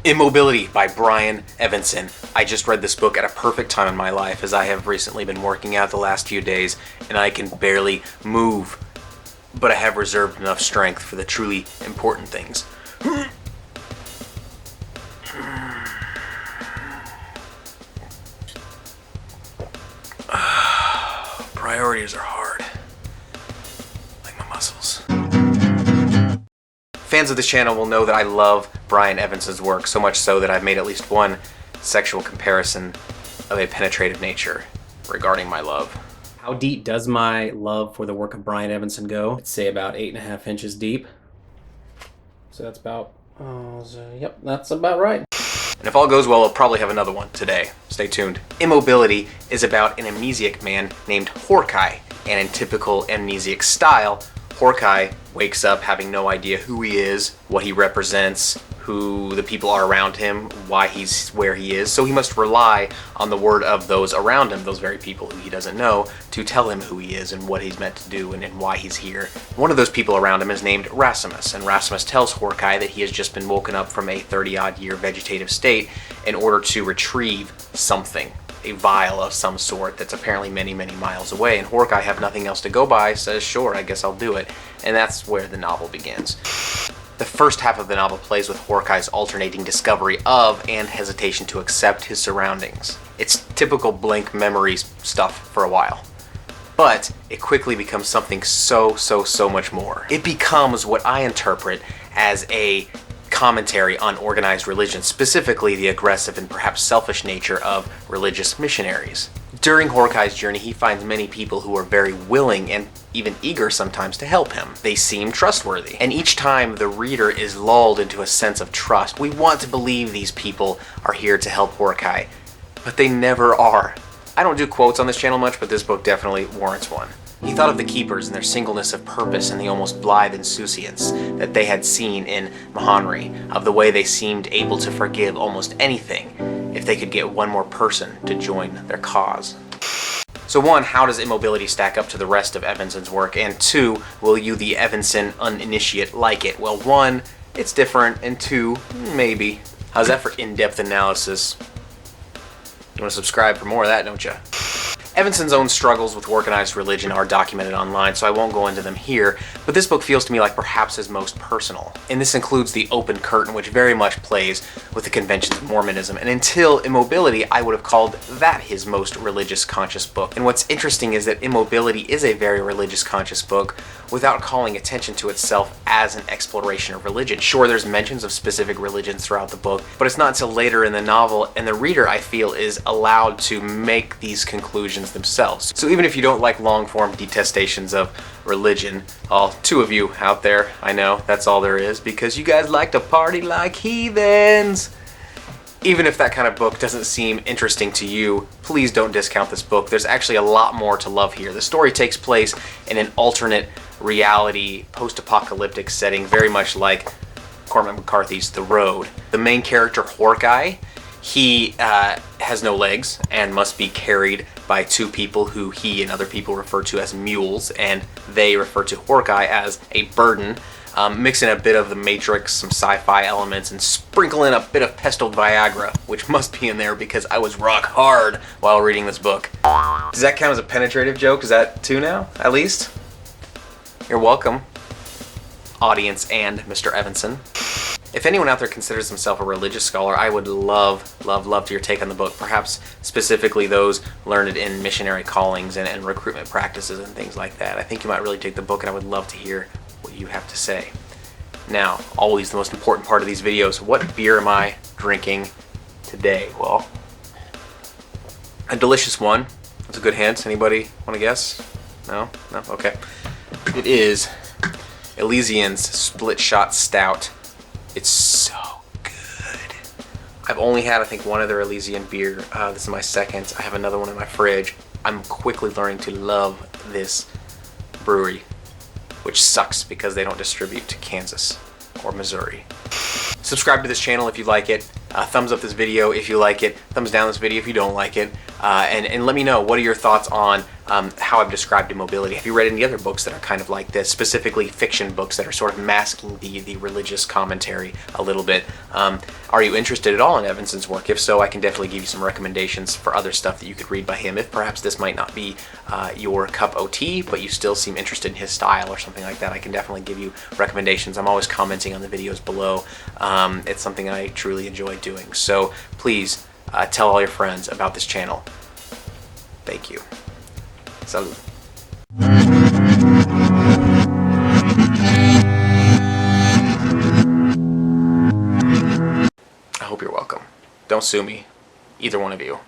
Immobility by Brian Evenson. I just read this book at a perfect time in my life as I have recently been working out the last few days and I can barely move, but I have reserved enough strength for the truly important things. Priorities are hard, like my muscles. Fans of this channel will know that I love Brian Evenson's work, so much so that I've made at least one sexual comparison of a penetrative nature regarding my love. How deep does my love for the work of Brian Evenson go? I'd say about 8.5 inches deep. So that's about, yep, that's about right. And if all goes well, I'll probably have another one today. Stay tuned. Immobility is about an amnesiac man named Horkai, and in typical amnesiac style, Horkai wakes up having no idea who he is, what he represents, who the people are around him, why he's where he is, so he must rely on the word of those around him, those very people who he doesn't know, to tell him who he is and what he's meant to do and why he's here. One of those people around him is named Rasmus, and Rasmus tells Horkai that he has just been woken up from a 30-odd year vegetative state in order to retrieve something, a vial of some sort that's apparently many, many miles away, and Horkai, have nothing else to go by, says, sure, I guess I'll do it. And that's where the novel begins. The first half of the novel plays with Horkai's alternating discovery of and hesitation to accept his surroundings. It's typical blank memories stuff for a while. But it quickly becomes something so much more. It becomes what I interpret as a commentary on organized religion, specifically the aggressive and perhaps selfish nature of religious missionaries. During Horkai's journey, he finds many people who are very willing and even eager sometimes to help him. They seem trustworthy. And each time the reader is lulled into a sense of trust, we want to believe these people are here to help Horkai, but they never are. I don't do quotes on this channel much, but this book definitely warrants one. He thought of the keepers and their singleness of purpose and the almost blithe insouciance that they had seen in Mahanri, of the way they seemed able to forgive almost anything if they could get one more person to join their cause. So one, how does Immobility stack up to the rest of Evenson's work? And two, will you, the Evenson uninitiate, like it? Well, one, it's different, and two, maybe. How's that for in-depth analysis? You want to subscribe for more of that, don't you? Evenson's own struggles with organized religion are documented online, so I won't go into them here, but this book feels to me like perhaps his most personal. And this includes the open curtain, which very much plays with the conventions of Mormonism, and until Immobility, I would have called that his most religious conscious book. And what's interesting is that Immobility is a very religious conscious book without calling attention to itself as an exploration of religion. Sure, there's mentions of specific religions throughout the book, but it's not until later in the novel, and the reader, I feel, is allowed to make these conclusions themselves. So even if you don't like long-form detestations of religion, all two of you out there, I know, that's all there is, because you guys like to party like heathens. Even if that kind of book doesn't seem interesting to you, please don't discount this book. There's actually a lot more to love here. The story takes place in an alternate reality, post-apocalyptic setting, very much like Cormac McCarthy's The Road. The main character, Horkai, he has no legs and must be carried by two people who he and other people refer to as mules, and they refer to Horkai as a burden. Mix in a bit of the Matrix, some sci-fi elements, and sprinkle in a bit of pestled Viagra, which must be in there because I was rock hard while reading this book. Does that count as a penetrative joke? Is that two now, at least? You're welcome, audience and Mr. Evenson. If anyone out there considers himself a religious scholar, I would love to your take on the book, perhaps specifically those learned in missionary callings and recruitment practices and things like that. I think you might really dig the book, and I would love to hear what you have to say. Now, always the most important part of these videos, what beer am I drinking today? Well, a delicious one. That's a good hint. Anybody want to guess? No? No? Okay. It is Elysian's Split Shot Stout. It's so good. I've only had, I think, one other Elysian beer. This is my second. I have another one in my fridge. I'm quickly learning to love this brewery, which sucks because they don't distribute to Kansas or Missouri. Subscribe to this channel if you like it. Thumbs up this video if you like it. Thumbs down this video if you don't like it. And let me know, what are your thoughts on how I've described Immobility. Have you read any other books that are kind of like this, specifically fiction books that are sort of masking the religious commentary a little bit? Are you interested at all in Evenson's work? If so, I can definitely give you some recommendations for other stuff that you could read by him. If perhaps this might not be your cup of tea, but you still seem interested in his style or something like that, I can definitely give you recommendations. I'm always commenting on the videos below. It's something I truly enjoy doing. So please tell all your friends about this channel. Thank you. Salud. I hope you're welcome. Don't sue me, either one of you.